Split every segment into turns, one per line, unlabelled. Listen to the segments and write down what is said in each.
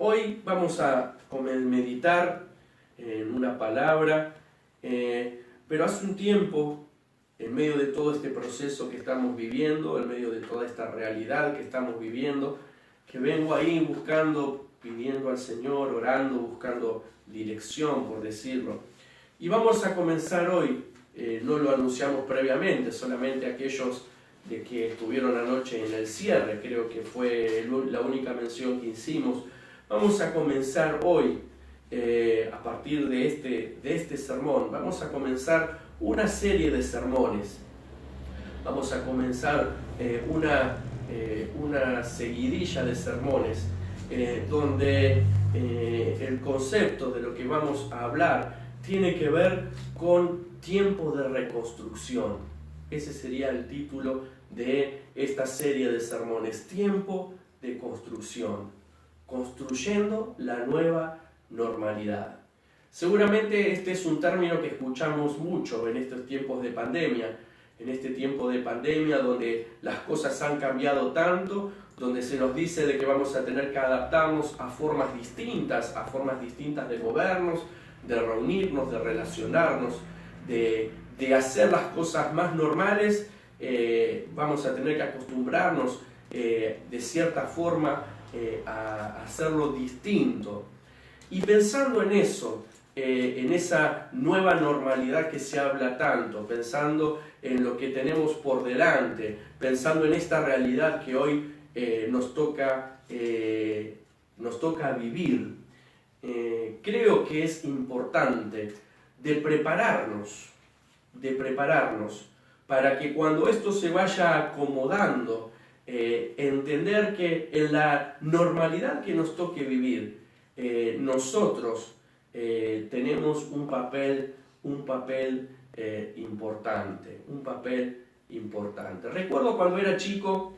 Hoy vamos a meditar en una palabra, pero hace un tiempo, en medio de todo este proceso que estamos viviendo, en medio de toda esta realidad que estamos viviendo, que vengo ahí buscando, pidiendo al Señor, orando, buscando dirección, por decirlo. Y vamos a comenzar hoy, no lo anunciamos previamente, solamente aquellos de que estuvieron anoche en el cierre, creo que fue la única mención que hicimos. Vamos a comenzar hoy, a partir de este sermón, vamos a comenzar una serie de sermones. Vamos a comenzar una seguidilla de sermones donde el concepto de lo que vamos a hablar tiene que ver con tiempo de reconstrucción. Ese sería el título de esta serie de sermones, tiempo de construcción, construyendo la nueva normalidad. Seguramente este es un término que escuchamos mucho en estos tiempos de pandemia, donde las cosas han cambiado tanto, donde se nos dice de que vamos a tener que adaptarnos a formas distintas de movernos, de reunirnos, de relacionarnos, de hacer las cosas más normales. Vamos a tener que acostumbrarnos de cierta forma a hacerlo distinto. Y pensando en eso, en esa nueva normalidad que se habla tanto, pensando en lo que tenemos por delante, pensando en esta realidad que hoy nos toca vivir, creo que es importante de prepararnos para que cuando esto se vaya acomodando, entender que en la normalidad que nos toque vivir, nosotros tenemos un papel importante. Recuerdo cuando era chico,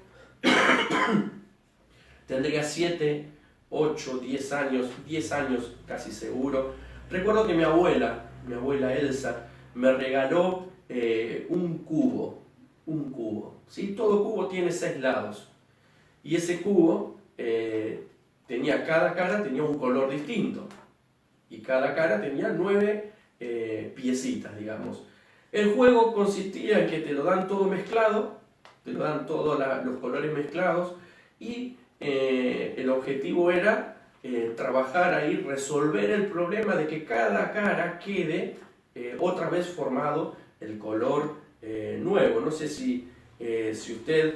tendría 7, 8, 10 años casi seguro. Recuerdo que mi abuela Elsa, me regaló un cubo, ¿sí? Todo cubo tiene 6 lados, y ese cubo cada cara tenía un color distinto, y cada cara tenía 9 piecitas, digamos. El juego consistía en que te lo dan todo mezclado, te lo dan todos los colores mezclados, y el objetivo era trabajar ahí, resolver el problema de que cada cara quede otra vez formado el color nuevo. No sé si usted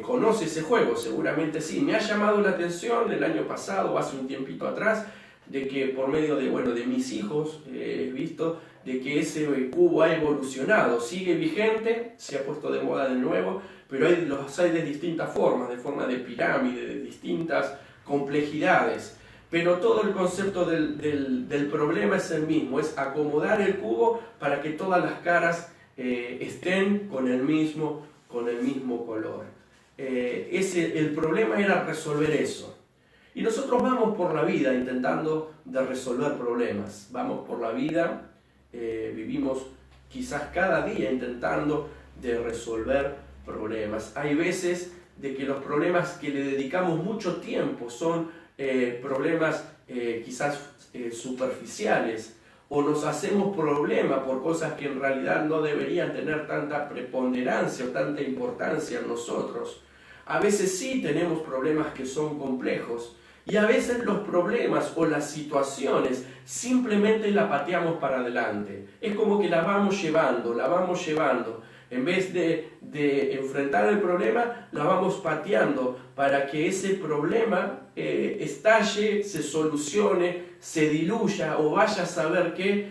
conoce ese juego, seguramente sí. Me ha llamado la atención el año pasado, hace un tiempito atrás, de que por medio de mis hijos he visto de que ese cubo ha evolucionado, sigue vigente, se ha puesto de moda de nuevo, pero los hay de distintas formas, de forma de pirámide, de distintas complejidades. Pero todo el concepto del problema es el mismo, es acomodar el cubo para que todas las caras estén con el mismo color. El problema era resolver eso. Y nosotros vamos por la vida intentando de resolver problemas. Vamos por la vida, vivimos quizás cada día intentando de resolver problemas. Hay veces de que los problemas que le dedicamos mucho tiempo son problemas quizás superficiales, o nos hacemos problema por cosas que en realidad no deberían tener tanta preponderancia o tanta importancia en nosotros. A veces sí tenemos problemas que son complejos, y a veces los problemas o las situaciones simplemente la pateamos para adelante. Es como que la vamos llevando. En vez de enfrentar el problema, la vamos pateando para que ese problema estalle, se solucione, se diluya o vaya a saber qué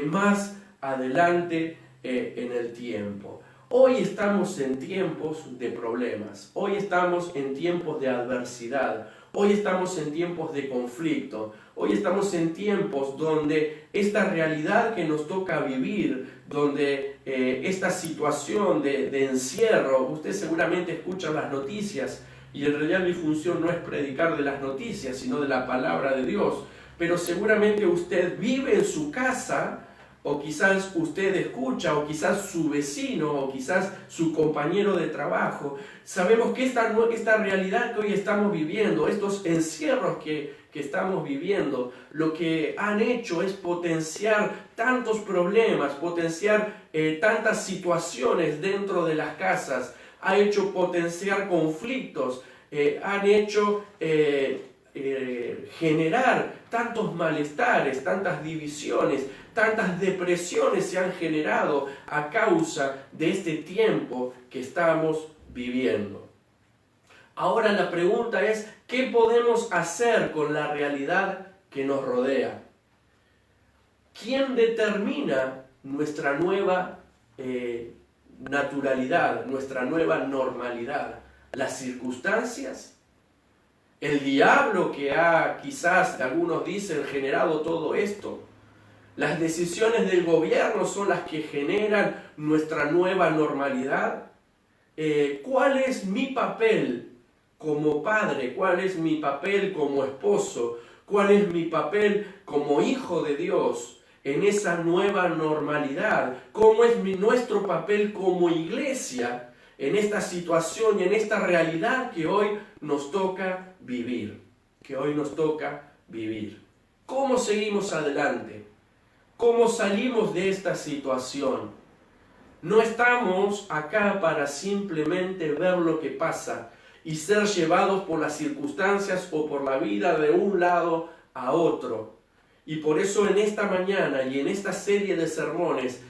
más adelante en el tiempo. Hoy estamos en tiempos de problemas, hoy estamos en tiempos de adversidad, hoy estamos en tiempos de conflicto, hoy estamos en tiempos donde esta realidad que nos toca vivir, donde esta situación de encierro, usted seguramente escucha las noticias, y en realidad mi función no es predicar de las noticias, sino de la palabra de Dios, pero seguramente usted vive en su casa o quizás usted escucha, o quizás su vecino, o quizás su compañero de trabajo. Sabemos que esta realidad que hoy estamos viviendo, estos encierros que estamos viviendo, lo que han hecho es potenciar tantos problemas, potenciar tantas situaciones dentro de las casas, ha hecho potenciar conflictos, han hecho generar tantos malestares, tantas divisiones, tantas depresiones se han generado a causa de este tiempo que estamos viviendo. Ahora la pregunta es, ¿qué podemos hacer con la realidad que nos rodea? ¿Quién determina nuestra nueva naturalidad, nuestra nueva normalidad? ¿Las circunstancias? ¿El diablo que ha, quizás algunos dicen, generado todo esto? ¿Las decisiones del gobierno son las que generan nuestra nueva normalidad? ¿Cuál es mi papel como padre? ¿Cuál es mi papel como esposo? ¿Cuál es mi papel como hijo de Dios en esa nueva normalidad? ¿Cómo es nuestro papel como iglesia en esta situación y en esta realidad que hoy nos toca vivir? ¿Cómo seguimos adelante? ¿Cómo salimos de esta situación? No estamos acá para simplemente ver lo que pasa y ser llevados por las circunstancias o por la vida de un lado a otro. Y por eso en esta mañana y en esta serie de sermones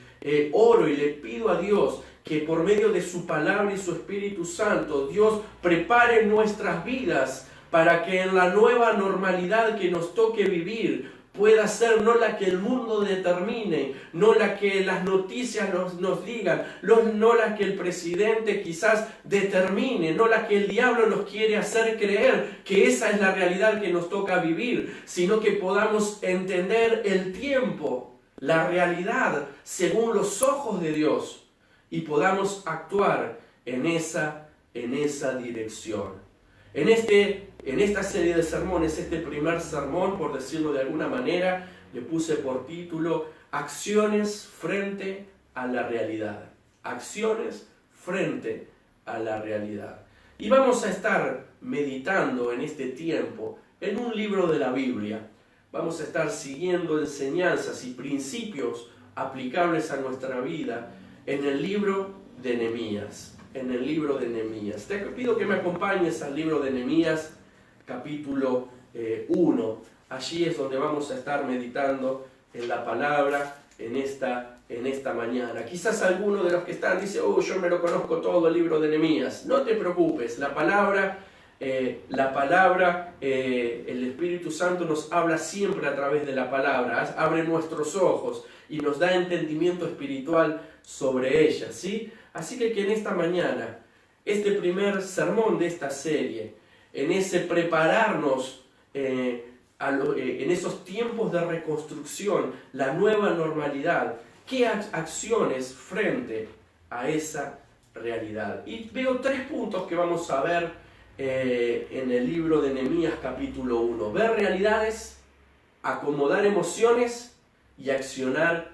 oro y le pido a Dios que por medio de su palabra y su Espíritu Santo, Dios prepare nuestras vidas para que en la nueva normalidad que nos toque vivir pueda ser no la que el mundo determine, no la que las noticias nos digan, no la que el presidente quizás determine, no la que el diablo nos quiere hacer creer que esa es la realidad que nos toca vivir, sino que podamos entender el tiempo, la realidad según los ojos de Dios y podamos actuar en esa dirección. En esta serie de sermones, este primer sermón, por decirlo de alguna manera, le puse por título Acciones frente a la realidad. Acciones frente a la realidad. Y vamos a estar meditando en este tiempo en un libro de la Biblia. Vamos a estar siguiendo enseñanzas y principios aplicables a nuestra vida en el libro de Nehemías. Te pido que me acompañes al libro de Nehemías, capítulo 1. Allí es donde vamos a estar meditando en la palabra en esta mañana. Quizás alguno de los que están dice, yo me lo conozco todo el libro de Nehemías. No te preocupes, la palabra, el Espíritu Santo nos habla siempre a través de la palabra, abre nuestros ojos y nos da entendimiento espiritual sobre ella, ¿sí? Así que en esta mañana, este primer sermón de esta serie, en ese prepararnos en esos tiempos de reconstrucción, la nueva normalidad, ¿qué acciones frente a esa realidad? Y veo 3 puntos que vamos a ver en el libro de Nehemías capítulo 1. Ver realidades, acomodar emociones y accionar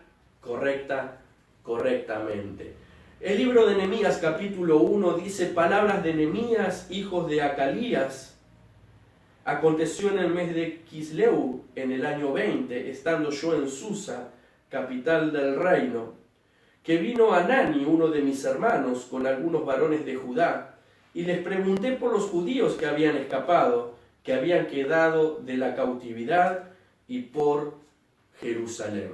correctamente. El libro de Nehemías capítulo 1 dice, palabras de Nehemías, hijos de Acalías. Aconteció en el mes de Quisleu, en el año 20, estando yo en Susa, capital del reino, que vino Hanani, uno de mis hermanos, con algunos varones de Judá, y les pregunté por los judíos que habían escapado, que habían quedado de la cautividad, y por Jerusalén.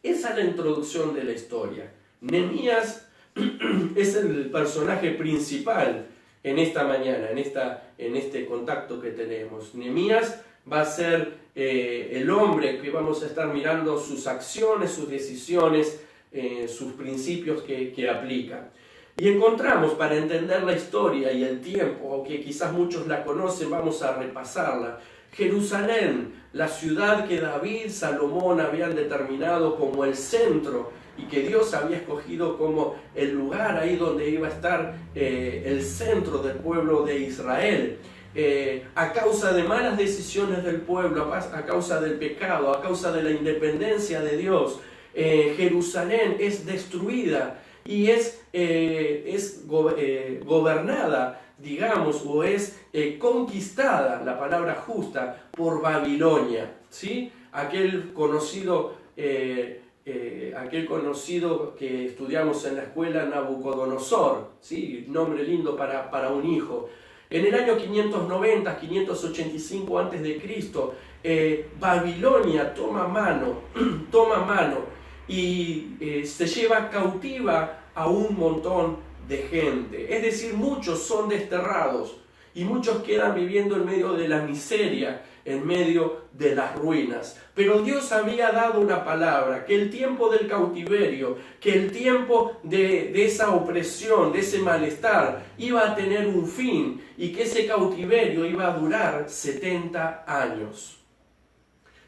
Esa es la introducción de la historia. Nehemías es el personaje principal en esta mañana, en este contacto que tenemos. Nehemías va a ser el hombre que vamos a estar mirando sus acciones, sus decisiones, sus principios que aplica. Y encontramos, para entender la historia y el tiempo, aunque quizás muchos la conocen, vamos a repasarla. Jerusalén, la ciudad que David, Salomón habían determinado como el centro y que Dios había escogido como el lugar ahí donde iba a estar el centro del pueblo de Israel. A causa de malas decisiones del pueblo, a causa del pecado, a causa de la independencia de Dios, Jerusalén es destruida y es gobernada, digamos, o es conquistada, la palabra justa, por Babilonia, ¿sí? Aquel conocido que estudiamos en la escuela, Nabucodonosor, ¿sí? Nombre lindo para un hijo. En el año 590, 585 a.C., Babilonia toma mano y se lleva cautiva a un montón de gente. Es decir, muchos son desterrados y muchos quedan viviendo en medio de la miseria, en medio de las ruinas. Pero Dios había dado una palabra, que el tiempo del cautiverio, que el tiempo de esa opresión, de ese malestar, iba a tener un fin y que ese cautiverio iba a durar 70 años.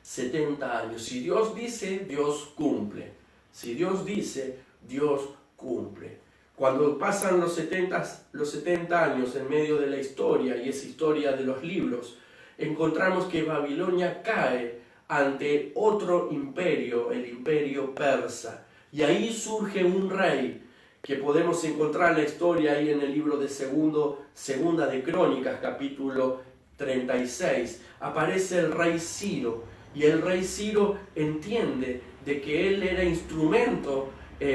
70 años. Si Dios dice, Dios cumple. Si Dios dice, Dios cumple. Cuando pasan los 70 años en medio de la historia, y esa historia de los libros, encontramos que Babilonia cae ante otro imperio, el imperio persa. Y ahí surge un rey, que podemos encontrar la historia ahí en el libro de Segunda de Crónicas, capítulo 36. Aparece el rey Ciro, y el rey Ciro entiende de que él era instrumento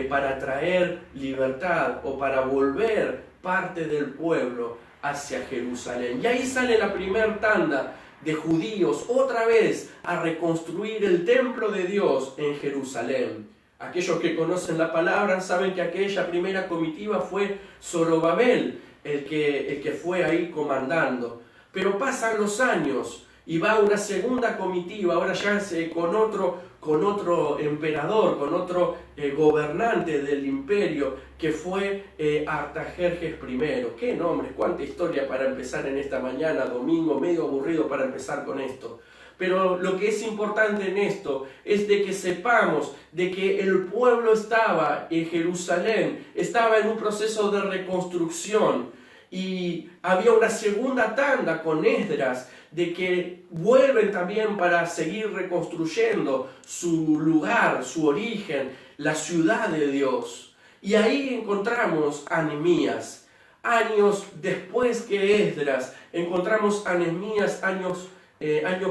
para traer libertad o para volver parte del pueblo hacia Jerusalén. Y ahí sale la primer tanda de judíos otra vez a reconstruir el templo de Dios en Jerusalén. Aquellos que conocen la palabra saben que aquella primera comitiva fue Zorobabel el que fue ahí comandando. Pero pasan los años y va una segunda comitiva, ahora ya con otro emperador, con otro gobernante del imperio, que fue Artajerjes I. ¡Qué nombre! ¡Cuánta historia para empezar en esta mañana, domingo, medio aburrido para empezar con esto! Pero lo que es importante en esto es de que sepamos de que el pueblo estaba en Jerusalén, estaba en un proceso de reconstrucción, y había una segunda tanda con Esdras, de que vuelven también para seguir reconstruyendo su lugar, su origen, la ciudad de Dios. Y ahí encontramos a Nehemías. Años después que Esdras, encontramos a Nehemías año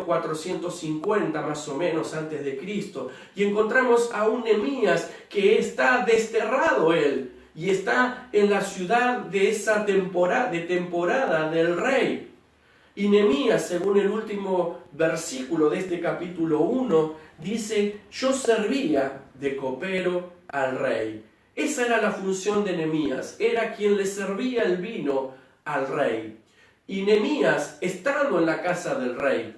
450 más o menos antes de Cristo. Y encontramos a un Nehemías que está desterrado él, y está en la ciudad de esa temporada del rey. Y Nehemías, según el último versículo de este capítulo 1, dice: yo servía de copero al rey. Esa era la función de Nehemías, era quien le servía el vino al rey. Y Nehemías, estando en la casa del rey,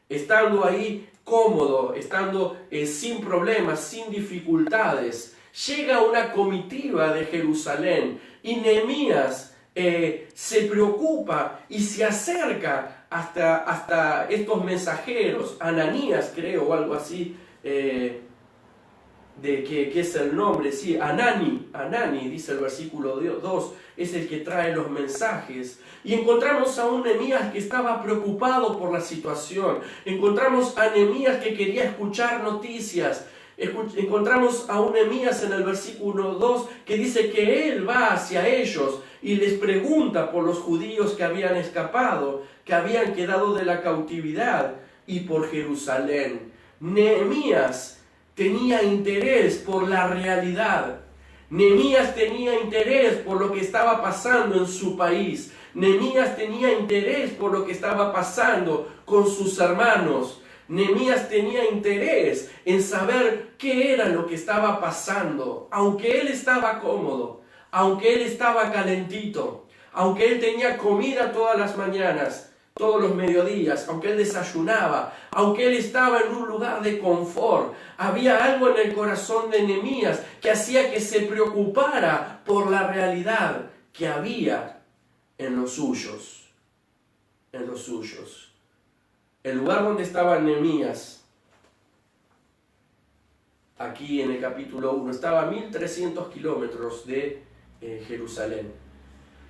estando ahí cómodo, estando sin problemas, sin dificultades, llega una comitiva de Jerusalén y Nehemías se preocupa y se acerca hasta estos mensajeros, Ananías creo o algo así, que es el nombre, sí, Anani dice el versículo 2, es el que trae los mensajes. Y encontramos a un Nehemías que estaba preocupado por la situación, encontramos a Nehemías que quería escuchar noticias. Encontramos a un Nehemías en el versículo 2 que dice que él va hacia ellos y les pregunta por los judíos que habían escapado, que habían quedado de la cautividad, y por Jerusalén. Nehemías tenía interés por la realidad. Nehemías tenía interés por lo que estaba pasando en su país. Nehemías tenía interés por lo que estaba pasando con sus hermanos. Nehemías tenía interés en saber qué era lo que estaba pasando, aunque él estaba cómodo, aunque él estaba calentito, aunque él tenía comida todas las mañanas, todos los mediodías, aunque él desayunaba, aunque él estaba en un lugar de confort. Había algo en el corazón de Nehemías que hacía que se preocupara por la realidad que había en los suyos. En los suyos. El lugar donde estaba Nehemías, aquí en el capítulo 1, estaba a 1300 kilómetros de Jerusalén.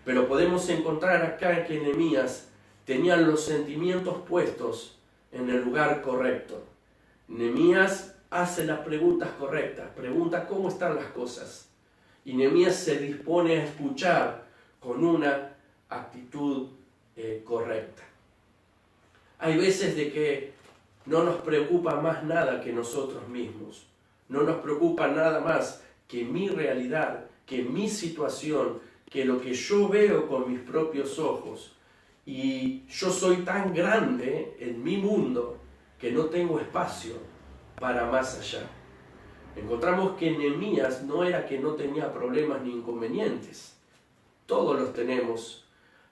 Pero podemos encontrar acá que Nehemías tenía los sentimientos puestos en el lugar correcto. Nehemías hace las preguntas correctas, pregunta cómo están las cosas. Y Nehemías se dispone a escuchar con una actitud correcta. Hay veces de que no nos preocupa más nada que nosotros mismos. No nos preocupa nada más que mi realidad, que mi situación, que lo que yo veo con mis propios ojos. Y yo soy tan grande en mi mundo que no tengo espacio para más allá. Encontramos que Nehemías no era que no tenía problemas ni inconvenientes. Todos los tenemos.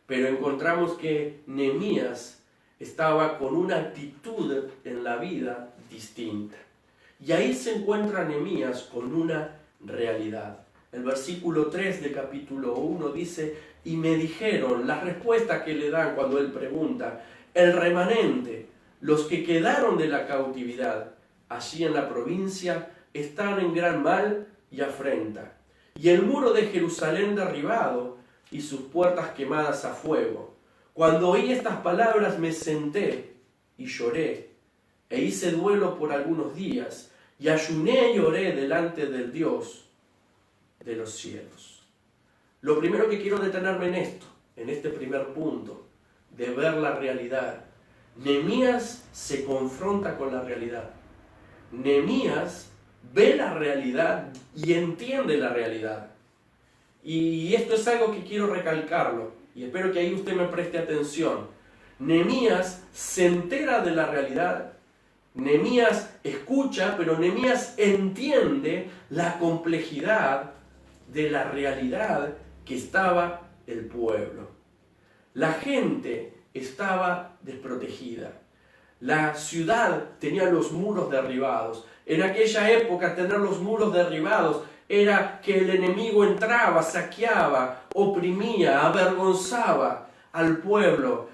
Pero encontramos que Nehemías estaba con una actitud en la vida distinta. Y ahí se encuentra Nehemías con una realidad. El versículo 3 del capítulo 1 dice: y me dijeron, la respuesta que le dan cuando él pregunta, el remanente, los que quedaron de la cautividad allí en la provincia, están en gran mal y afrenta. Y el muro de Jerusalén derribado y sus puertas quemadas a fuego. Cuando oí estas palabras me senté y lloré, e hice duelo por algunos días, y ayuné y oré delante del Dios de los cielos. Lo primero que quiero detenerme en esto, en este primer punto, de ver la realidad. Nehemías se confronta con la realidad. Nehemías ve la realidad y entiende la realidad. Y esto es algo que quiero recalcarlo, y espero que ahí usted me preste atención. Nehemías se entera de la realidad, Nehemías escucha, pero Nehemías entiende la complejidad de la realidad que estaba el pueblo. La gente estaba desprotegida. La ciudad tenía los muros derribados. En aquella época tener los muros derribados era que el enemigo entraba, saqueaba, oprimía, avergonzaba al pueblo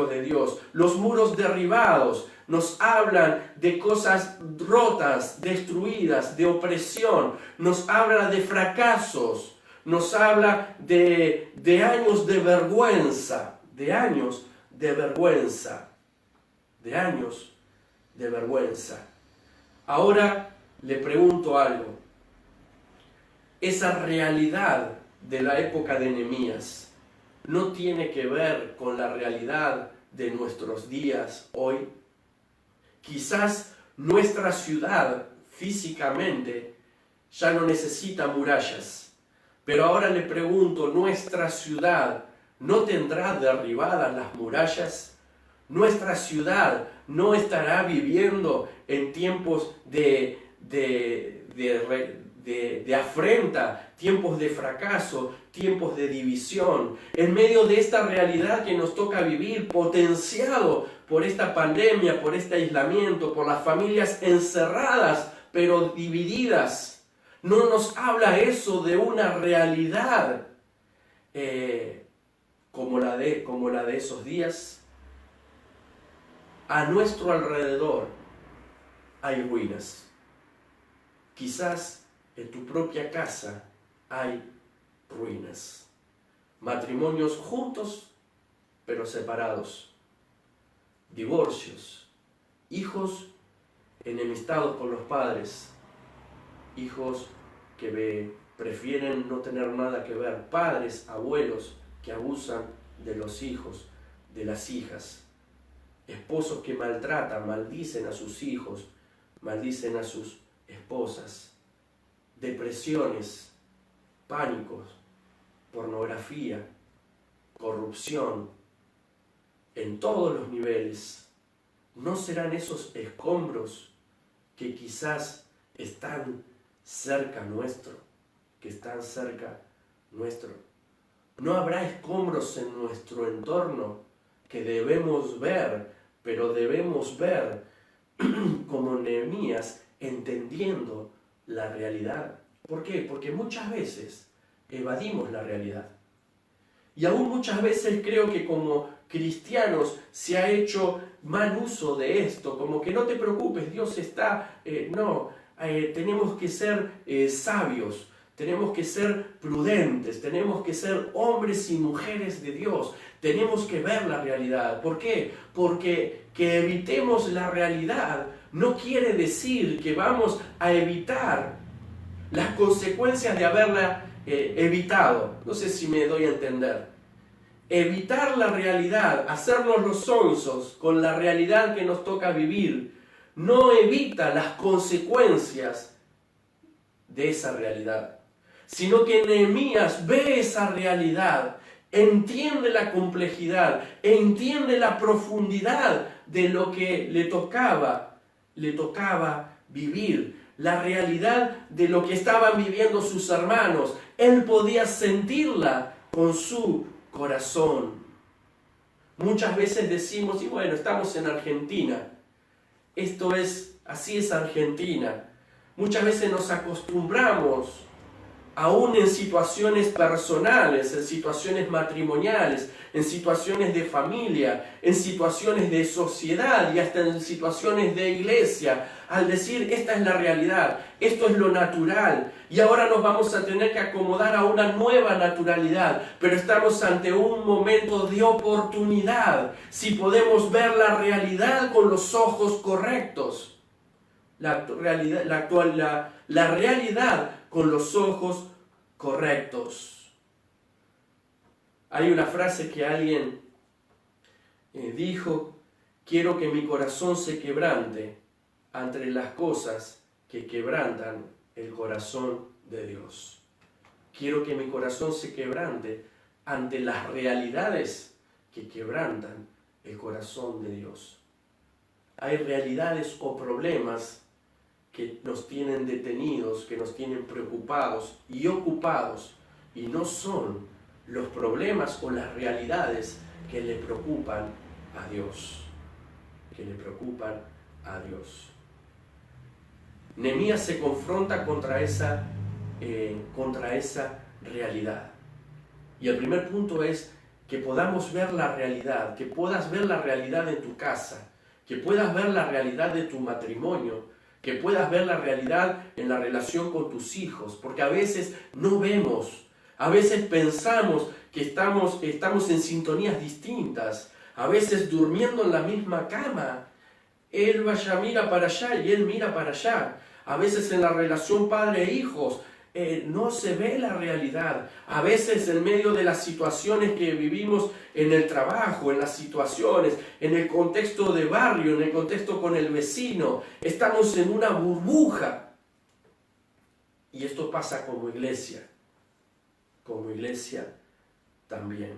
de Dios. Los muros derribados nos hablan de cosas rotas, destruidas, de opresión, nos habla de fracasos, nos habla de años de vergüenza, de años de vergüenza, de años de vergüenza. Ahora le pregunto algo. Esa realidad de la época de Nehemías no tiene que ver con la realidad de nuestros días hoy. Quizás nuestra ciudad físicamente ya no necesita murallas, pero ahora le pregunto, ¿nuestra ciudad no tendrá derribadas las murallas? ¿Nuestra ciudad no estará viviendo en tiempos de afrenta, tiempos de fracaso, tiempos de división, en medio de esta realidad que nos toca vivir, potenciado por esta pandemia, por este aislamiento, por las familias encerradas, pero divididas? ¿No nos habla eso de una realidad como la de esos días? A nuestro alrededor hay ruinas. Quizás en tu propia casa hay ruinas. Matrimonios juntos, pero separados. Divorcios. Hijos enemistados con los padres. Hijos que prefieren no tener nada que ver. Padres, abuelos que abusan de los hijos, de las hijas. Esposos que maltratan, maldicen a sus hijos, maldicen a sus esposas. Depresiones, pánicos, pornografía, corrupción, en todos los niveles. ¿No serán esos escombros que quizás están cerca nuestro? Que están cerca nuestro. ¿No habrá escombros en nuestro entorno que debemos ver, pero debemos ver como Nehemías, entendiendo la realidad? ¿Por qué? Porque muchas veces evadimos la realidad. Y aún muchas veces creo que como cristianos se ha hecho mal uso de esto, como que no te preocupes, Dios está... tenemos que ser sabios, tenemos que ser prudentes, tenemos que ser hombres y mujeres de Dios, tenemos que ver la realidad. ¿Por qué? Porque que evitemos la realidad no quiere decir que vamos a evitar las consecuencias de haberla evitado. No sé si me doy a entender. Evitar la realidad, hacernos los sonsos con la realidad que nos toca vivir, no evita las consecuencias de esa realidad, sino que Nehemías ve esa realidad, entiende la complejidad, entiende la profundidad de lo que le tocaba vivir, la realidad de lo que estaban viviendo sus hermanos. Él podía sentirla con su corazón. Muchas veces decimos, y bueno, estamos en Argentina, así es Argentina. Muchas veces nos acostumbramos, aún en situaciones personales, en situaciones matrimoniales, en situaciones de familia, en situaciones de sociedad y hasta en situaciones de iglesia, al decir, esta es la realidad, esto es lo natural, y ahora nos vamos a tener que acomodar a una nueva naturalidad, pero estamos ante un momento de oportunidad, si podemos ver la realidad con los ojos correctos. La realidad con los ojos correctos. Hay una frase que alguien dijo: quiero que mi corazón se quebrante ante las cosas que quebrantan el corazón de Dios. Quiero que mi corazón se quebrante ante las realidades que quebrantan el corazón de Dios. Hay realidades o problemas que nos tienen detenidos, que nos tienen preocupados y ocupados, y no son los problemas o las realidades que le preocupan a Dios. Nehemías se confronta contra esa realidad. Y el primer punto es que podamos ver la realidad, que puedas ver la realidad en tu casa, que puedas ver la realidad de tu matrimonio, que puedas ver la realidad en la relación con tus hijos, porque a veces no vemos, a veces pensamos que estamos en sintonías distintas, a veces durmiendo en la misma cama, él mira para allá y él mira para allá, a veces en la relación padre-hijos, no se ve la realidad. A veces en medio de las situaciones que vivimos en el trabajo, en las situaciones, en el contexto de barrio, en el contexto con el vecino, estamos en una burbuja. Y esto pasa como iglesia también.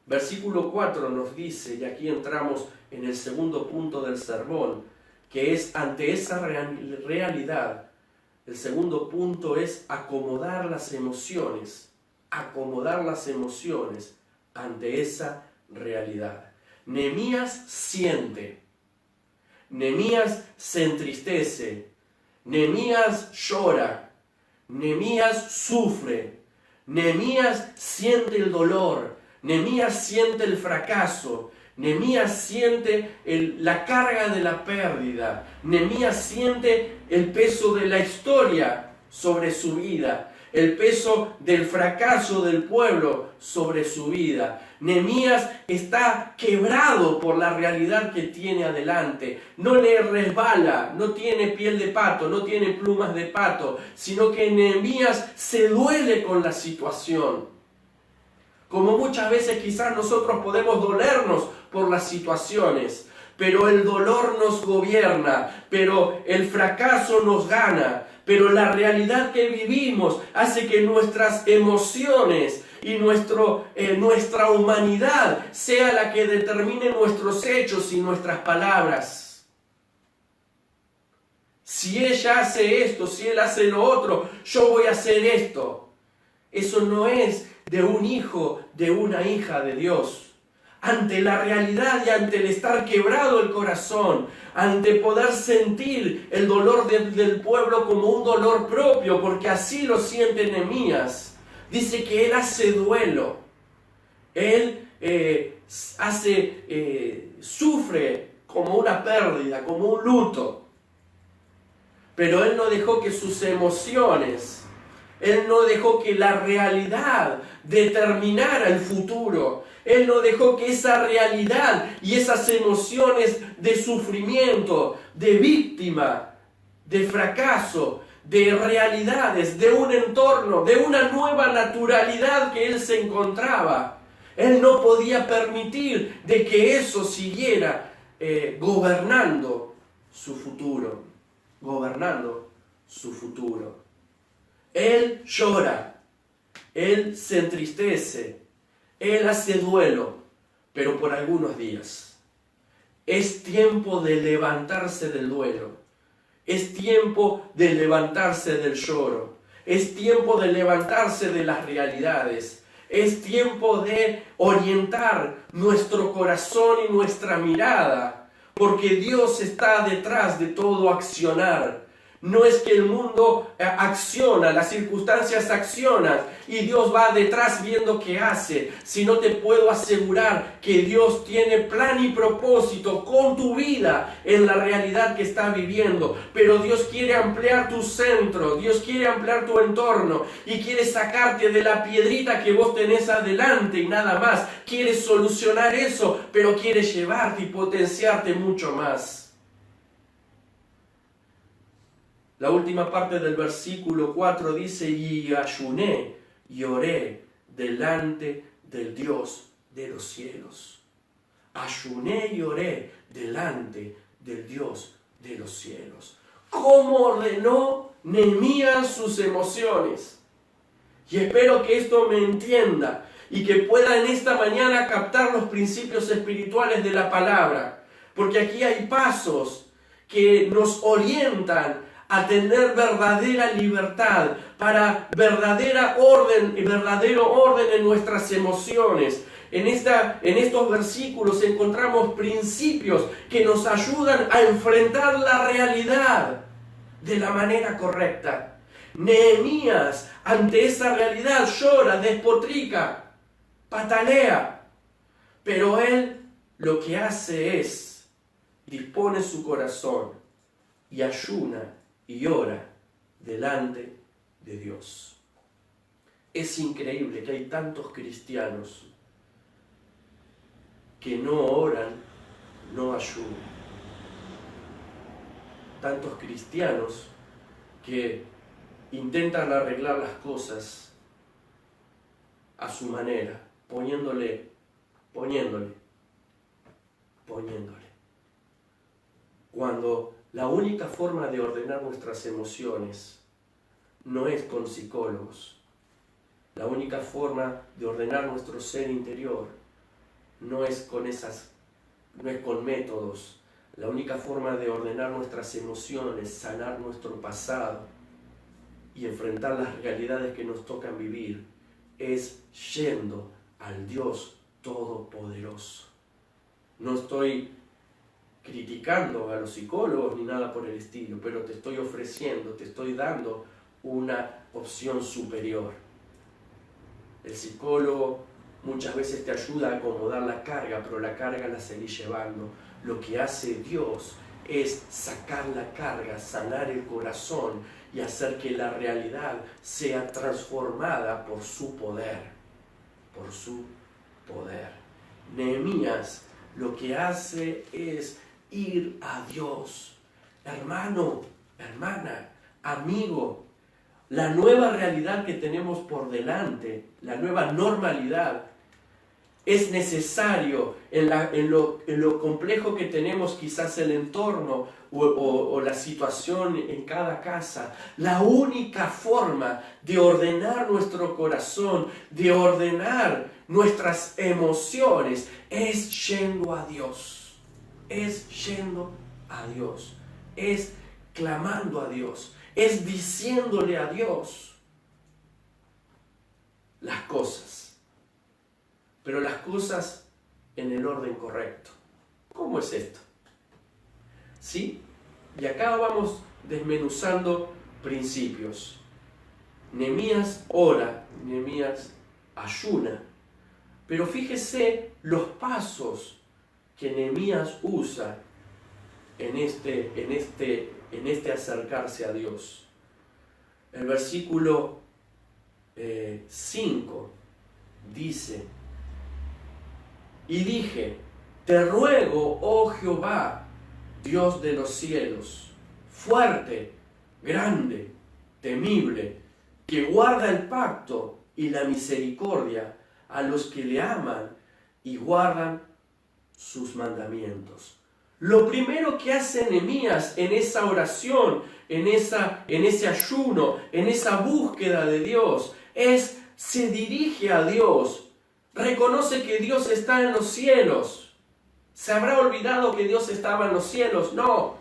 Versículo 4 nos dice, y aquí entramos en el segundo punto del sermón, que es ante esa realidad. El segundo punto es acomodar las emociones ante esa realidad. Nehemías siente, Nehemías se entristece, Nehemías llora, Nehemías sufre, Nehemías siente el dolor, Nehemías siente el fracaso, Nehemías siente la carga de la pérdida. Nehemías siente el peso de la historia sobre su vida, el peso del fracaso del pueblo sobre su vida. Nehemías está quebrado por la realidad que tiene adelante. No le resbala, no tiene piel de pato, no tiene plumas de pato, sino que Nehemías se duele con la situación. Como muchas veces quizás nosotros podemos dolernos por las situaciones, pero el dolor nos gobierna, pero el fracaso nos gana, pero la realidad que vivimos hace que nuestras emociones y nuestra humanidad sea la que determine nuestros hechos y nuestras palabras. Si ella hace esto, si él hace lo otro, yo voy a hacer esto. Eso no es de un hijo, de una hija de Dios. Ante la realidad y ante el estar quebrado el corazón, ante poder sentir el dolor del pueblo como un dolor propio, porque así lo siente Nehemías, dice que él hace duelo, él sufre como una pérdida, como un luto, pero él no dejó que sus emociones, él no dejó que la realidad determinara el futuro. Él no dejó que esa realidad y esas emociones de sufrimiento, de víctima, de fracaso, de realidades, de un entorno, de una nueva naturalidad que él se encontraba. Él no podía permitir de que eso siguiera gobernando su futuro, gobernando su futuro. Él llora, él se entristece, él hace duelo, pero por algunos días. Es tiempo de levantarse del duelo. Es tiempo de levantarse del lloro. Es tiempo de levantarse de las realidades. Es tiempo de orientar nuestro corazón y nuestra mirada, porque Dios está detrás de todo accionar. No es que el mundo acciona, las circunstancias accionan y Dios va detrás viendo qué hace, sino te puedo asegurar que Dios tiene plan y propósito con tu vida en la realidad que está viviendo. Pero Dios quiere ampliar tu centro, Dios quiere ampliar tu entorno y quiere sacarte de la piedrita que vos tenés adelante y nada más. Quiere solucionar eso, pero quiere llevarte y potenciarte mucho más. La última parte del versículo 4 dice: y ayuné y oré delante del Dios de los cielos. Ayuné y oré delante del Dios de los cielos. ¿Cómo ordenó Nehemías sus emociones? Y espero que esto me entienda y que pueda en esta mañana captar los principios espirituales de la palabra. Porque aquí hay pasos que nos orientan a tener verdadera libertad, para verdadero orden en nuestras emociones. En estos versículos encontramos principios que nos ayudan a enfrentar la realidad de la manera correcta. Nehemías, ante esa realidad, llora, despotrica, patalea, pero él lo que hace es dispone su corazón y ayuna y ora delante de Dios. Es increíble que hay tantos cristianos que no oran, no ayunan. Tantos cristianos que intentan arreglar las cosas a su manera, poniéndole. Cuando la única forma de ordenar nuestras emociones no es con psicólogos. La única forma de ordenar nuestro ser interior no es con métodos. La única forma de ordenar nuestras emociones, sanar nuestro pasado y enfrentar las realidades que nos tocan vivir, es yendo al Dios Todopoderoso. No estoy criticando a los psicólogos ni nada por el estilo, pero te estoy dando una opción superior. El psicólogo muchas veces te ayuda a acomodar la carga, pero la carga la seguís llevando. Lo que hace Dios es sacar la carga, sanar el corazón y hacer que la realidad sea transformada por su poder. Por su poder. Nehemías lo que hace es ir a Dios. Hermano, hermana, amigo, la nueva realidad que tenemos por delante, la nueva normalidad, es necesario en lo complejo que tenemos, quizás el entorno o la situación en cada casa. La única forma de ordenar nuestro corazón, de ordenar nuestras emociones, es yendo a Dios. Es yendo a Dios. Es clamando a Dios. Es diciéndole a Dios las cosas. Pero las cosas en el orden correcto. ¿Cómo es esto? ¿Sí? Y acá vamos desmenuzando principios. Nehemías ora, Nehemías ayuna. Pero fíjese los pasos que Nehemías usa en este acercarse a Dios. El versículo 5 dice: y dije, te ruego, oh Jehová, Dios de los cielos, fuerte, grande, temible, que guarda el pacto y la misericordia a los que le aman y guardan sus mandamientos. Lo primero que hace Nehemías en esa oración, en ese ayuno, en esa búsqueda de Dios, se dirige a Dios, reconoce que Dios está en los cielos. ¿Se habrá olvidado que Dios estaba en los cielos? No.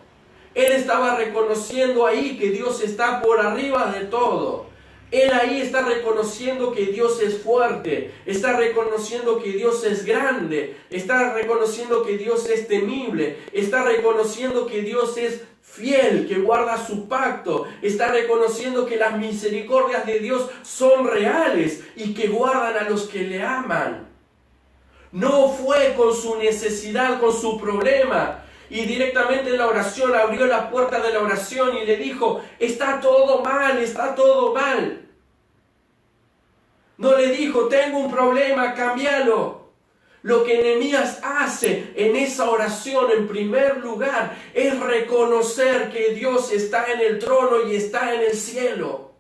Él estaba reconociendo ahí que Dios está por arriba de todo. Él ahí está reconociendo que Dios es fuerte, está reconociendo que Dios es grande, está reconociendo que Dios es temible, está reconociendo que Dios es fiel, que guarda su pacto, está reconociendo que las misericordias de Dios son reales y que guardan a los que le aman. No fue con su necesidad, con su problema, y directamente en la oración abrió la puerta de la oración y le dijo, está todo mal, está todo mal. No le dijo, tengo un problema, cámbialo. Lo que Nehemías hace en esa oración en primer lugar es reconocer que Dios está en el trono y está en el cielo.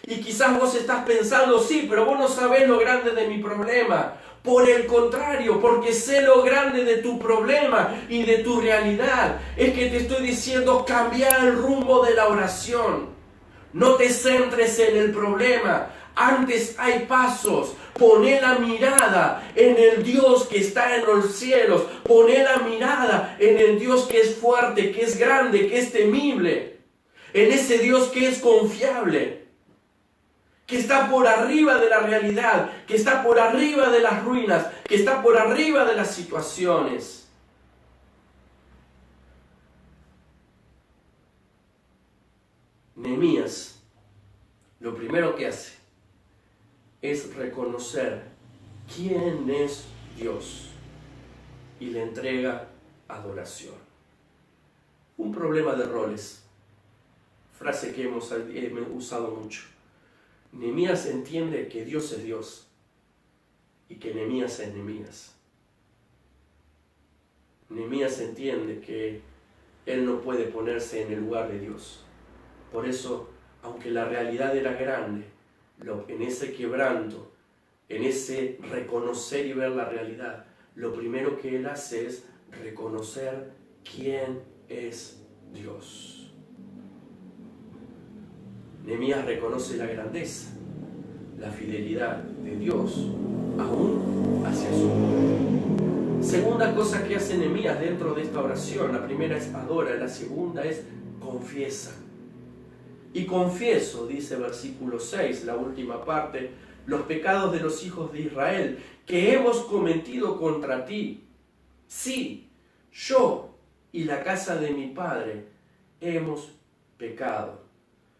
Y quizás vos estás pensando, sí, pero vos no sabés lo grande de mi problema. Por el contrario, porque sé lo grande de tu problema y de tu realidad, es que te estoy diciendo, cambia el rumbo de la oración. No te centres en el problema. Antes hay pasos. Poné la mirada en el Dios que está en los cielos. Poné la mirada en el Dios que es fuerte, que es grande, que es temible. En ese Dios que es confiable, que está por arriba de la realidad, que está por arriba de las ruinas, que está por arriba de las situaciones. Nehemías, lo primero que hace es reconocer quién es Dios y le entrega adoración. Un problema de roles, frase que hemos usado mucho. Nehemías entiende que Dios es Dios y que Nehemías es Nehemías. Nehemías entiende que él no puede ponerse en el lugar de Dios. Por eso, aunque la realidad era grande, en ese quebranto, en ese reconocer y ver la realidad, lo primero que él hace es reconocer quién es Dios. Nehemías reconoce la grandeza, la fidelidad de Dios, aún hacia su pueblo. Segunda cosa que hace Nehemías dentro de esta oración, la primera es adora, la segunda es confiesa. Y confieso, dice versículo 6, la última parte, los pecados de los hijos de Israel que hemos cometido contra ti. Sí, yo y la casa de mi padre hemos pecado.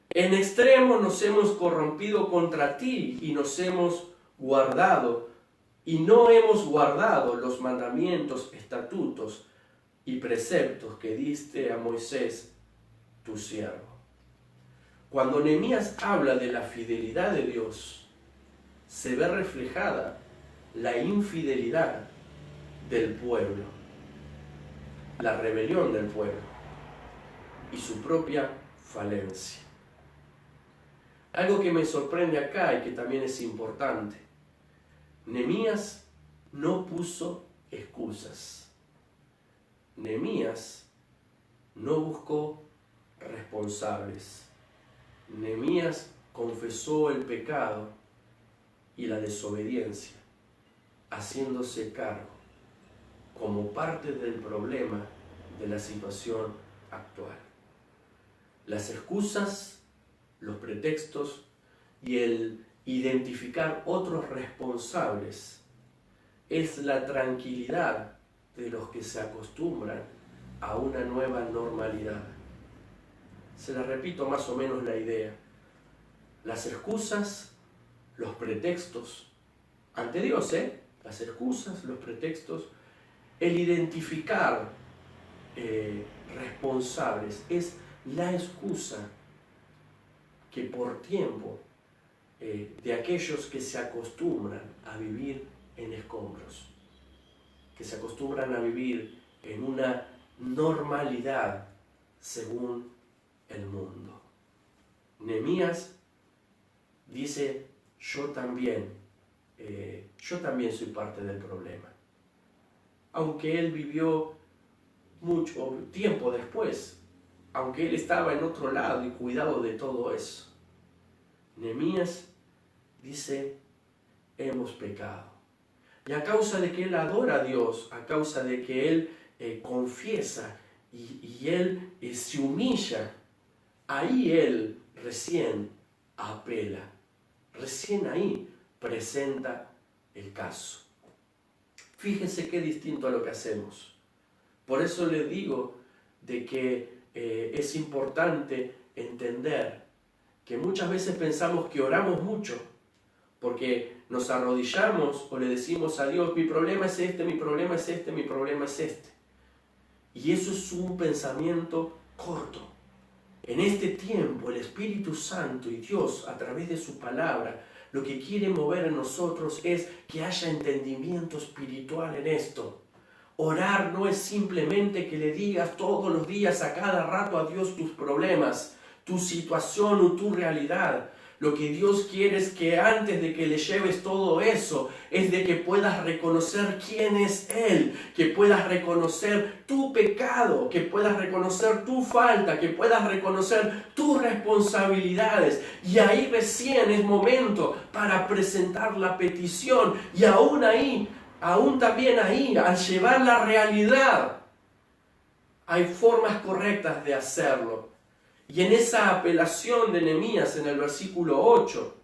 En extremo nos hemos corrompido contra ti y nos hemos guardado, y no hemos guardado los mandamientos, estatutos y preceptos que diste a Moisés, tu siervo. Cuando Nehemías habla de la fidelidad de Dios, se ve reflejada la infidelidad del pueblo, la rebelión del pueblo y su propia falencia. Algo que me sorprende acá y que también es importante, Nehemías no puso excusas. Nehemías no buscó responsables. Nehemías confesó el pecado y la desobediencia, haciéndose cargo como parte del problema de la situación actual. Las excusas, los pretextos y el identificar otros responsables es la tranquilidad de los que se acostumbran a una nueva normalidad. Se la repito más o menos la idea. Las excusas, los pretextos, ante Dios, las excusas, los pretextos, el identificar responsables es la excusa que por tiempo de aquellos que se acostumbran a vivir en escombros. que se acostumbran a vivir en una normalidad según el mundo. Nehemías dice, yo también soy parte del problema. Aunque él vivió mucho tiempo después, aunque él estaba en otro lado y cuidado de todo eso. Nehemías dice, hemos pecado. Y a causa de que él adora a Dios, a causa de que él confiesa y él se humilla, ahí él recién apela, recién ahí presenta el caso. Fíjense qué distinto a lo que hacemos. Por eso les digo de que es importante entender que muchas veces pensamos que oramos mucho porque nos arrodillamos o le decimos a Dios, mi problema es este, mi problema es este, mi problema es este. Y eso es un pensamiento corto. En este tiempo el Espíritu Santo y Dios a través de su palabra lo que quiere mover en nosotros es que haya entendimiento espiritual en esto. Orar no es simplemente que le digas todos los días a cada rato a Dios tus problemas, tu situación o tu realidad. Lo que Dios quiere es que antes de que le lleves todo eso, es de que puedas reconocer quién es Él, que puedas reconocer tu pecado, que puedas reconocer tu falta, que puedas reconocer tus responsabilidades. Y ahí recién es momento para presentar la petición. Y aún también ahí, al llevar la realidad, hay formas correctas de hacerlo. Y en esa apelación de Nehemías en el versículo 8,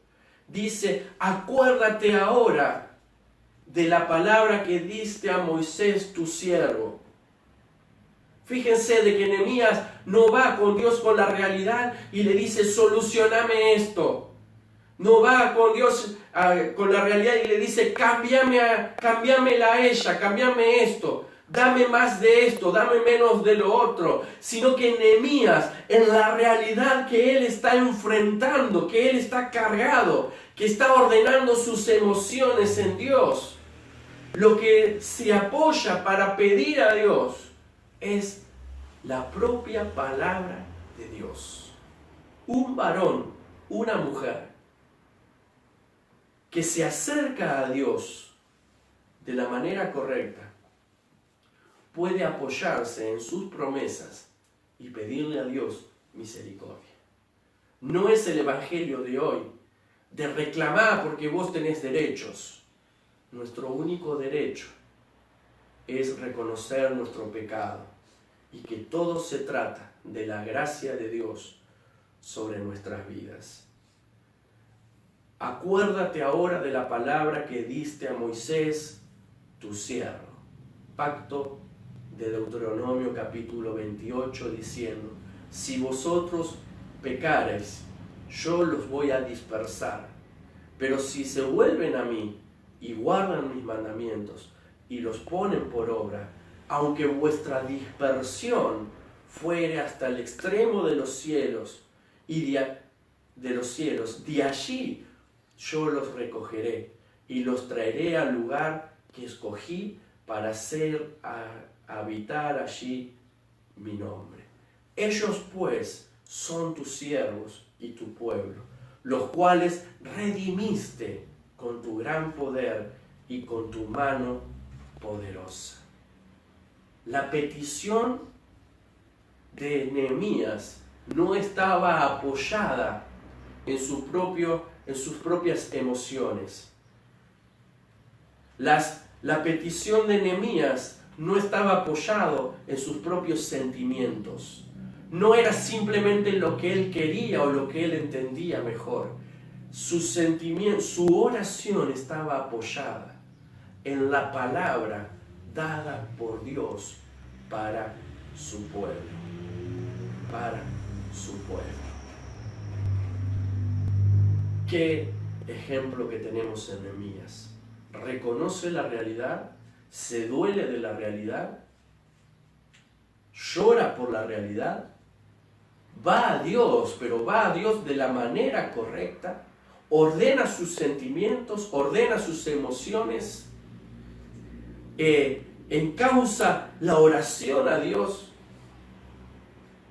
dice, acuérdate ahora de la palabra que diste a Moisés tu siervo. Fíjense de que Nehemías no va con Dios con la realidad y le dice, solucioname esto. No va con Dios con la realidad y le dice, cámbiamela a ella, cámbiame esto. Dame más de esto, dame menos de lo otro, sino que Nehemías, en la realidad que él está enfrentando, que él está cargado, que está ordenando sus emociones en Dios, lo que se apoya para pedir a Dios es la propia palabra de Dios. Un varón, una mujer, que se acerca a Dios de la manera correcta, puede apoyarse en sus promesas y pedirle a Dios misericordia. No es el evangelio de hoy de reclamar porque vos tenés derechos. Nuestro único derecho es reconocer nuestro pecado y que todo se trata de la gracia de Dios sobre nuestras vidas. Acuérdate ahora de la palabra que diste a Moisés, tu siervo. Pacto de Deuteronomio capítulo 28 diciendo, si vosotros pecareis, yo los voy a dispersar, pero si se vuelven a mí y guardan mis mandamientos y los ponen por obra, aunque vuestra dispersión fuere hasta el extremo de los cielos de allí yo los recogeré y los traeré al lugar que escogí para habitar allí mi nombre. Ellos pues son tus siervos y tu pueblo, los cuales redimiste con tu gran poder y con tu mano poderosa. La petición de Nehemías no estaba apoyada en sus propias emociones. La petición de Nehemías no estaba apoyado en sus propios sentimientos. No era simplemente lo que él quería o lo que él entendía mejor. Su oración estaba apoyada en la palabra dada por Dios para su pueblo. Para su pueblo. ¿Qué ejemplo que tenemos en Nehemías? Reconoce la realidad, se duele de la realidad, llora por la realidad, va a Dios, pero va a Dios de la manera correcta, ordena sus sentimientos, ordena sus emociones, encausa la oración a Dios,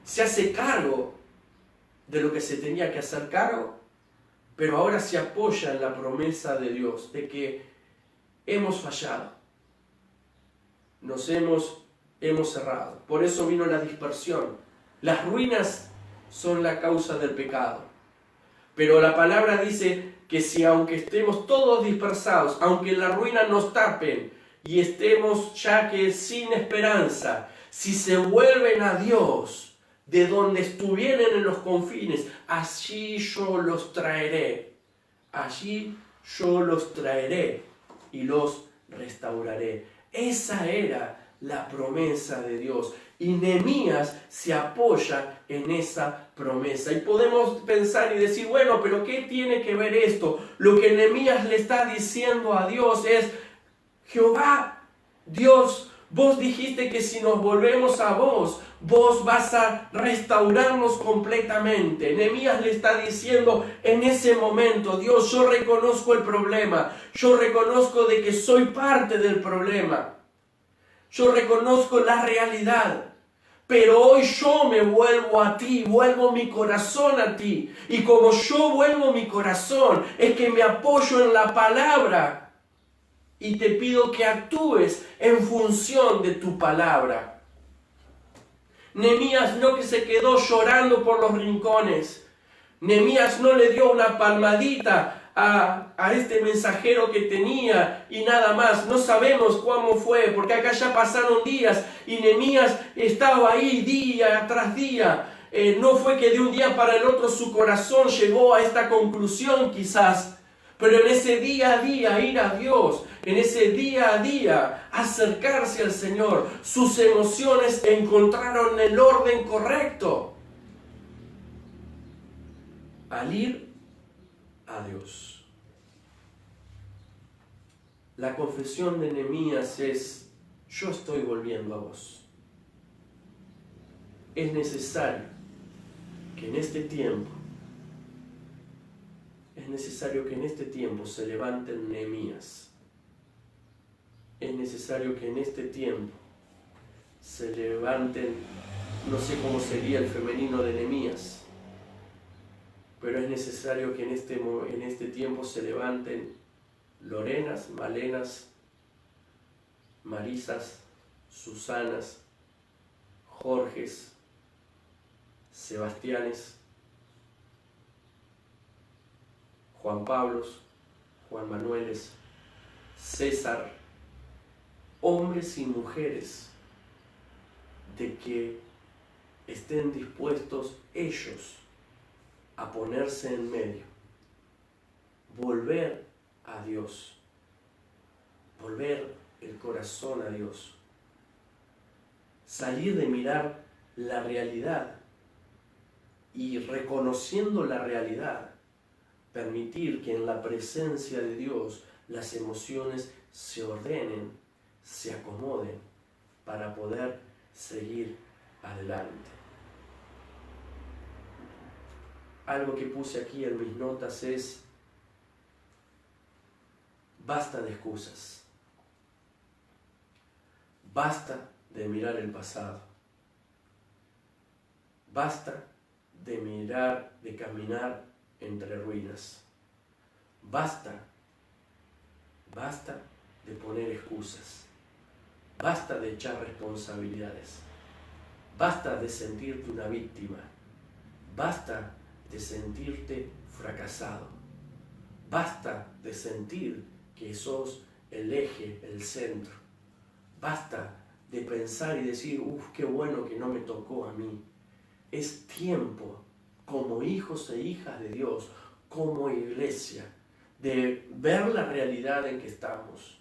se hace cargo de lo que se tenía que hacer cargo, pero ahora se apoya en la promesa de Dios, de que hemos fallado, nos hemos errado. Por eso vino la dispersión. Las ruinas son la causa del pecado. Pero la palabra dice que si aunque estemos todos dispersados, aunque la ruina nos tapen y estemos ya que sin esperanza, si se vuelven a Dios, de donde estuvieran en los confines, allí yo los traeré. Allí yo los traeré y los restauraré. Esa era la promesa de Dios. Y Nehemías se apoya en esa promesa. Y podemos pensar y decir, bueno, pero ¿qué tiene que ver esto? Lo que Nehemías le está diciendo a Dios es, Jehová, Dios, vos dijiste que si nos volvemos a vos, vos vas a restaurarnos completamente. Nehemías le está diciendo en ese momento, Dios, yo reconozco el problema. Yo reconozco de que soy parte del problema. Yo reconozco la realidad. Pero hoy yo me vuelvo a ti, vuelvo mi corazón a ti. Y como yo vuelvo mi corazón, es que me apoyo en la palabra. Y te pido que actúes en función de tu palabra. Nehemías no que se quedó llorando por los rincones. Nehemías no le dio una palmadita a este mensajero que tenía y nada más. No sabemos cómo fue, porque acá ya pasaron días y Nehemías estaba ahí día tras día. No fue que de un día para el otro su corazón llegó a esta conclusión quizás, pero en ese día a día ir a Dios, en ese día a día acercarse al Señor, sus emociones encontraron el orden correcto al ir a Dios. La confesión de Nehemías es, yo estoy volviendo a vos. Es necesario que en este tiempo, se levanten Nehemías. Es necesario que en este tiempo se levanten, no sé cómo sería el femenino de Nehemías, pero es necesario que en este tiempo se levanten Lorenas, Malenas, Marisas, Susanas, Jorges, Sebastianes, Juan Pablos, Juan Manueles, César, hombres y mujeres, de que estén dispuestos ellos a ponerse en medio, volver a Dios, volver el corazón a Dios, salir de mirar la realidad y reconociendo la realidad, permitir que en la presencia de Dios las emociones se ordenen, se acomoden para poder seguir adelante. Algo que puse aquí en mis notas es, basta de excusas, basta de mirar el pasado, basta de caminar entre ruinas, basta de poner excusas, basta de echar responsabilidades, basta de sentirte una víctima, basta de sentirte fracasado, basta de sentir que sos el eje, el centro, basta de pensar y decir, qué bueno que no me tocó a mí. Es tiempo, como hijos e hijas de Dios, como iglesia, de ver la realidad en que estamos,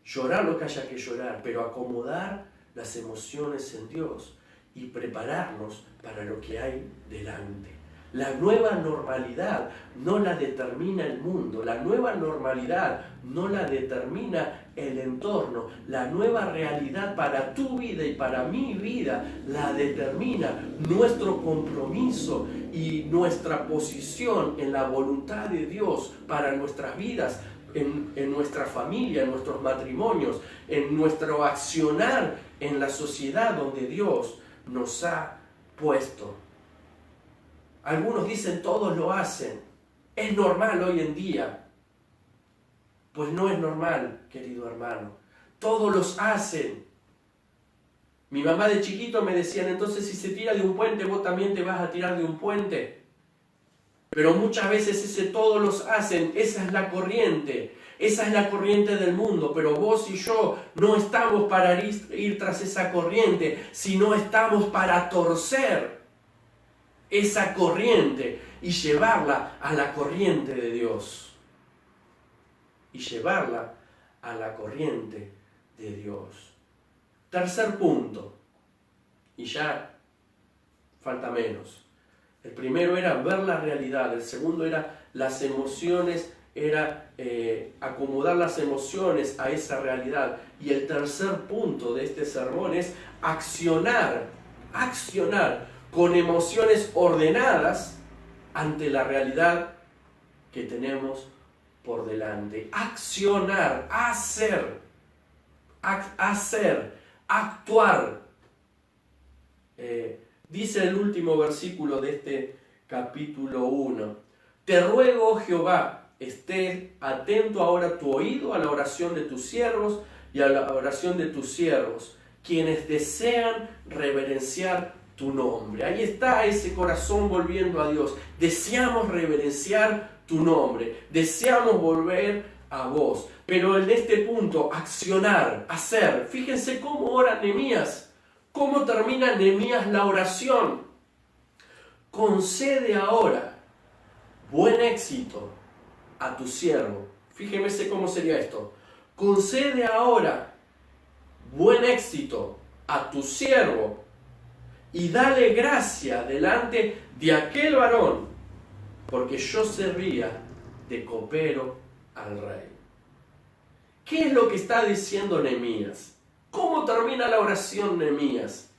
llorar lo que haya que llorar, pero acomodar las emociones en Dios y prepararnos para lo que hay delante. La nueva normalidad no la determina el mundo, la nueva normalidad no la determina el entorno, la nueva realidad para tu vida y para mi vida la determina nuestro compromiso y nuestra posición en la voluntad de Dios para nuestras vidas, en nuestra familia, en nuestros matrimonios, en nuestro accionar en la sociedad donde Dios nos ha puesto. Algunos dicen todos lo hacen. Es normal hoy en día. Pues no es normal, querido hermano. Todos los hacen. Mi mamá de chiquito me decían, entonces si se tira de un puente, vos también te vas a tirar de un puente. Pero muchas veces ese todos los hacen, esa es la corriente. Esa es la corriente del mundo, pero vos y yo no estamos para ir tras esa corriente, sino estamos para torcer esa corriente y llevarla a la corriente de Dios. Y llevarla a la corriente de Dios. Tercer punto, y ya falta menos. El primero era ver la realidad, el segundo era las emociones, era acomodar las emociones a esa realidad. Y el tercer punto de este sermón es accionar con emociones ordenadas ante la realidad que tenemos por delante. Accionar, hacer, actuar. Dice el último versículo de este capítulo 1. Te ruego, Jehová, esté atento ahora tu oído a la oración de tus siervos y a la oración de tus siervos, quienes desean reverenciar tu nombre. Ahí está ese corazón volviendo a Dios. Deseamos reverenciar tu nombre. Deseamos volver a vos. Pero en este punto, accionar, hacer. Fíjense cómo ora Nehemías. ¿Cómo termina Nehemías la oración? Concede ahora buen éxito a tu siervo. Fíjense cómo sería esto. Concede ahora buen éxito a tu siervo y dale gracia delante de aquel varón, porque yo servía de copero al rey. ¿Qué es lo que está diciendo Nehemías? ¿Cómo termina la oración Nehemías?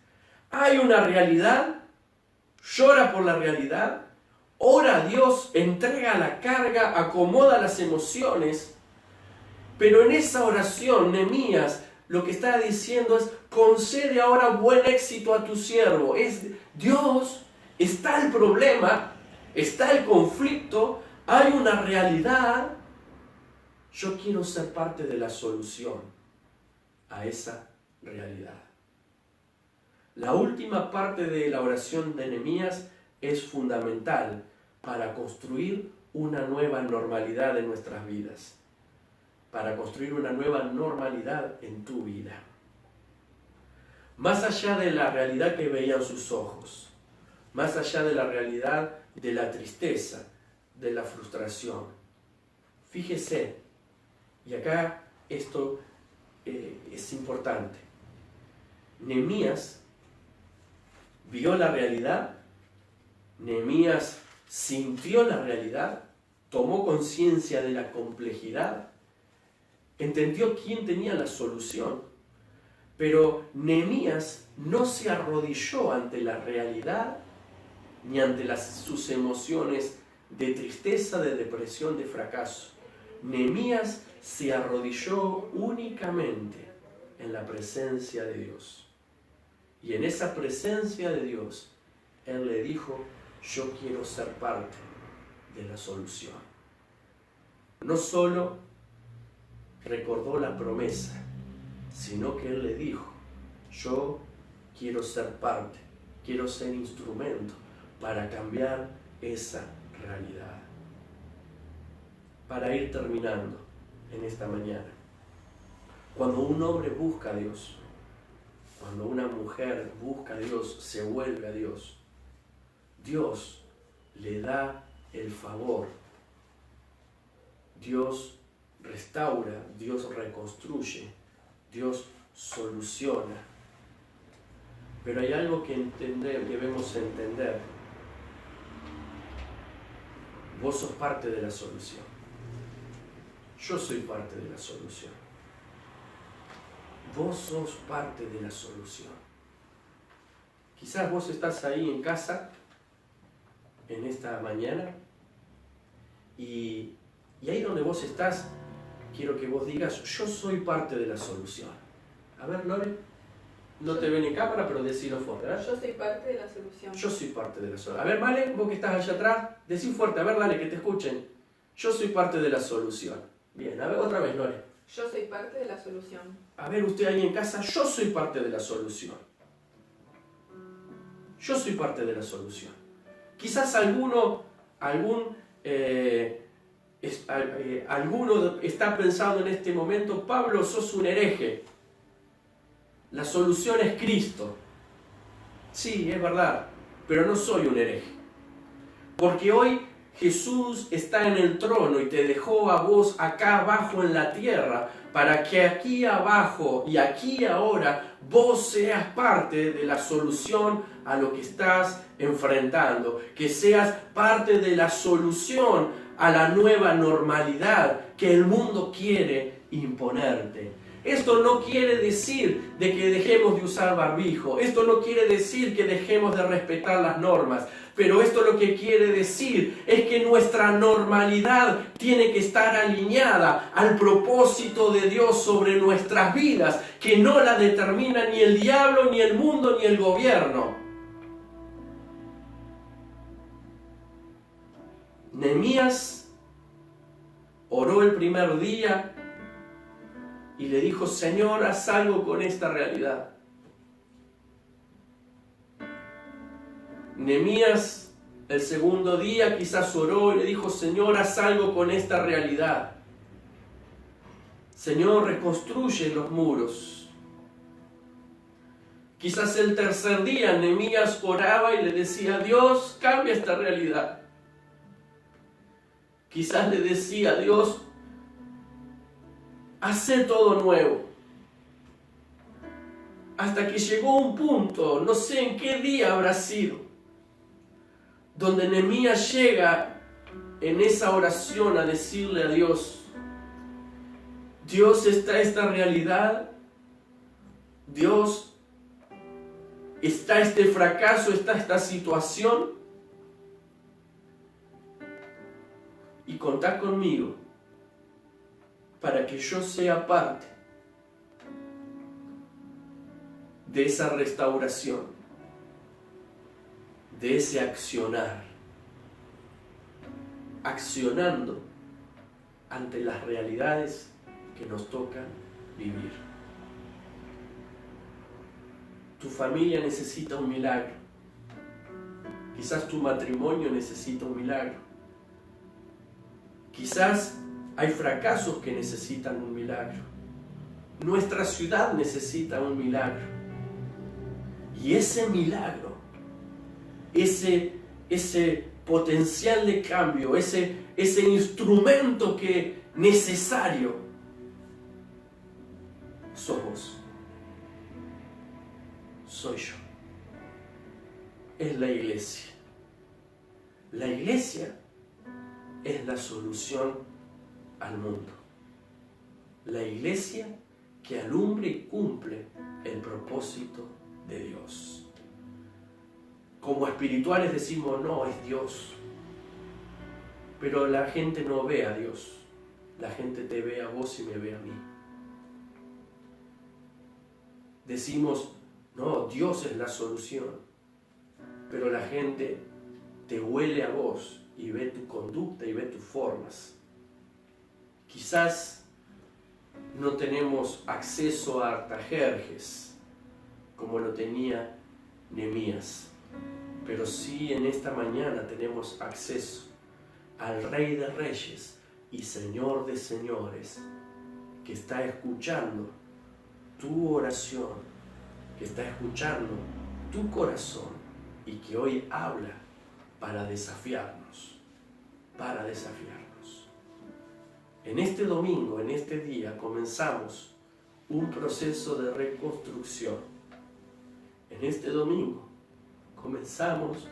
Hay una realidad, llora por la realidad, ora a Dios, entrega la carga, acomoda las emociones, pero en esa oración Nehemías lo que está diciendo es: concede ahora buen éxito a tu siervo. Es Dios, está el problema, está el conflicto, hay una realidad. Yo quiero ser parte de la solución a esa realidad. La última parte de la oración de Nehemías es fundamental para construir una nueva normalidad en nuestras vidas, para construir una nueva normalidad en tu vida. Más allá de la realidad que veían sus ojos, más allá de la realidad de la tristeza, de la frustración. Fíjese, y acá esto es importante. Nehemías vio la realidad, Nehemías sintió la realidad, tomó conciencia de la complejidad, entendió quién tenía la solución, pero Nehemías no se arrodilló ante la realidad ni ante sus emociones de tristeza, de depresión, de fracaso. Nehemías se arrodilló únicamente en la presencia de Dios. Y en esa presencia de Dios, él le dijo: yo quiero ser parte de la solución. No solo recordó la promesa, sino que él le dijo: yo quiero ser parte, quiero ser instrumento para cambiar esa realidad. Para ir terminando en esta mañana, cuando un hombre busca a Dios, cuando una mujer busca a Dios, se vuelve a Dios, Dios le da el favor. Dios restaura, Dios reconstruye, Dios soluciona. Pero hay algo que debemos entender. Vos sos parte de la solución. Yo soy parte de la solución. Vos sos parte de la solución. Quizás vos estás ahí en casa en esta mañana y ahí donde vos estás quiero que vos digas, yo soy parte de la solución. A ver, Lore, no te ven en cámara, pero decilo fuerte, ¿verdad?
Yo soy parte de la solución.
Yo soy parte de la solución. A ver, Vale, vos que estás allá atrás, decí fuerte, a ver, Vale, que te escuchen. Yo soy parte de la solución. Bien, a ver, otra vez, Lore.
Yo soy parte de la solución.
A ver, usted ahí en casa, yo soy parte de la solución. Yo soy parte de la solución. Quizás alguno está pensando en este momento, Pablo, sos un hereje. La solución es Cristo. Sí, es verdad, pero no soy un hereje. Porque hoy Jesús está en el trono y te dejó a vos acá abajo en la tierra para que aquí abajo y aquí ahora vos seas parte de la solución a lo que estás enfrentando, que seas parte de la solución a la nueva normalidad que el mundo quiere imponerte. Esto no quiere decir de que dejemos de usar barbijo, esto no quiere decir que dejemos de respetar las normas, pero esto lo que quiere decir es que nuestra normalidad tiene que estar alineada al propósito de Dios sobre nuestras vidas, que no la determina ni el diablo, ni el mundo, ni el gobierno. Nehemías oró el primer día y le dijo, Señor, haz algo con esta realidad. Nehemías el segundo día quizás oró y le dijo, Señor, haz algo con esta realidad. Señor, reconstruye los muros. Quizás el tercer día Nehemías oraba y le decía, Dios, cambia esta realidad. Quizás le decía, Dios, hace todo nuevo. Hasta que llegó un punto, no sé en qué día habrá sido, donde Nehemías llega en esa oración a decirle a Dios, Dios, está esta realidad, Dios, está este fracaso, está esta situación, y contá conmigo para que yo sea parte de esa restauración, de ese accionar, accionando ante las realidades que nos tocan vivir. Tu familia necesita un milagro. Quizás tu matrimonio necesita un milagro. Quizás hay fracasos que necesitan un milagro. Nuestra ciudad necesita un milagro. Y ese milagro, ese potencial de cambio, ese instrumento que necesario, sos vos. Soy yo. Es la iglesia. La iglesia es la solución al mundo. La iglesia que alumbre y cumple el propósito de Dios. Como espirituales decimos, no, es Dios. Pero la gente no ve a Dios. La gente te ve a vos y me ve a mí. Decimos, no, Dios es la solución. Pero la gente te huele a vos y ve tu conducta y ve tus formas. Quizás no tenemos acceso a Artajerjes como lo tenía Nehemías, pero sí en esta mañana tenemos acceso al Rey de Reyes y Señor de Señores, que está escuchando tu oración, que está escuchando tu corazón y que hoy habla para desafiarnos, para desafiarnos. En este domingo, en este día, comenzamos un proceso de reconstrucción. En este domingo comenzamos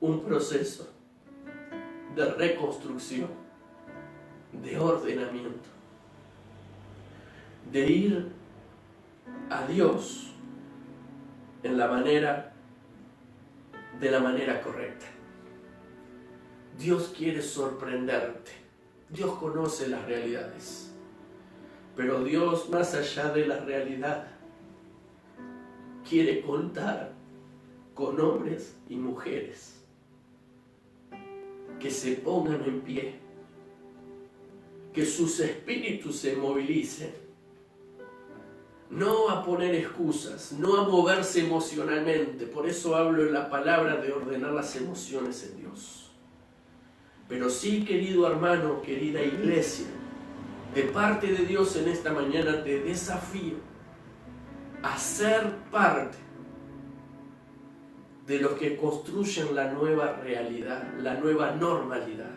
un proceso de reconstrucción, de ordenamiento, de ir a Dios de la manera correcta. Dios quiere sorprenderte. Dios conoce las realidades. Pero Dios, más allá de la realidad, quiere contar con hombres y mujeres que se pongan en pie, que sus espíritus se movilicen, no a poner excusas, no a moverse emocionalmente. Por eso hablo en la palabra de ordenar las emociones en Dios. Pero sí, querido hermano, querida iglesia, de parte de Dios en esta mañana te desafío a ser parte de los que construyen la nueva realidad, la nueva normalidad.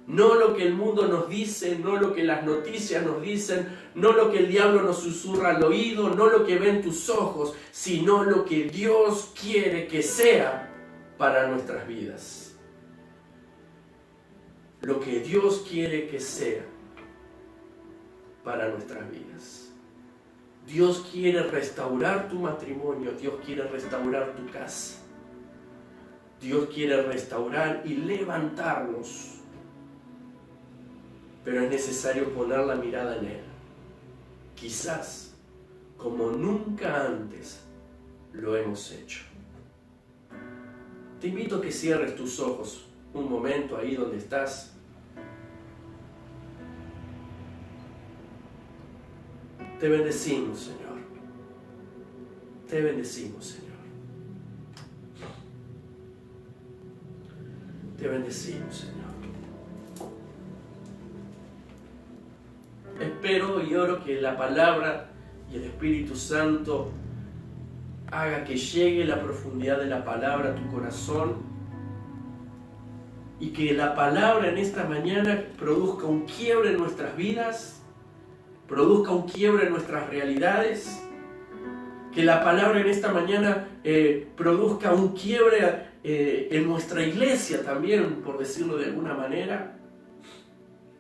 No lo que el mundo nos dice, no lo que las noticias nos dicen, no lo que el diablo nos susurra al oído, no lo que ven tus ojos, sino lo que Dios quiere que sea para nuestras vidas. Lo que Dios quiere que sea para nuestras vidas. Dios quiere restaurar tu matrimonio, Dios quiere restaurar tu casa. Dios quiere restaurar y levantarnos. Pero es necesario poner la mirada en Él. Quizás como nunca antes lo hemos hecho. Te invito a que cierres tus ojos un momento ahí donde estás. Te bendecimos, Señor. Te bendecimos, Señor. Te bendecimos, Señor. Espero y oro que la palabra y el Espíritu Santo haga que llegue la profundidad de la palabra a tu corazón y que la palabra en esta mañana produzca un quiebre en nuestras vidas, produzca un quiebre en nuestras realidades, que la palabra en esta mañana produzca un quiebre en nuestra iglesia también, por decirlo de alguna manera,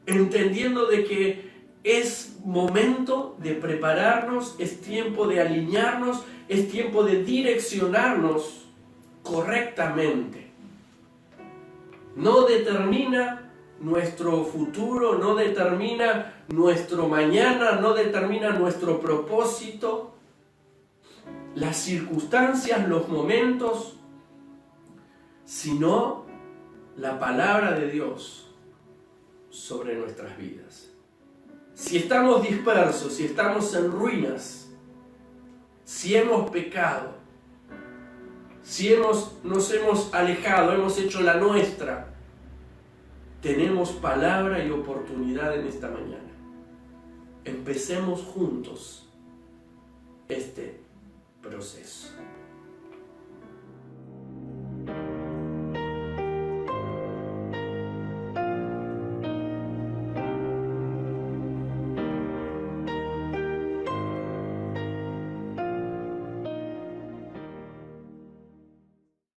entendiendo de que es momento de prepararnos, es tiempo de alinearnos, es tiempo de direccionarnos correctamente. No determina nuestro futuro, no determina nuestro mañana, no determina nuestro propósito, las circunstancias, los momentos, sino la palabra de Dios sobre nuestras vidas. Si estamos dispersos, si estamos en ruinas, si hemos pecado, si nos hemos alejado, hemos hecho la nuestra, tenemos palabra y oportunidad en esta mañana. Empecemos juntos este proceso.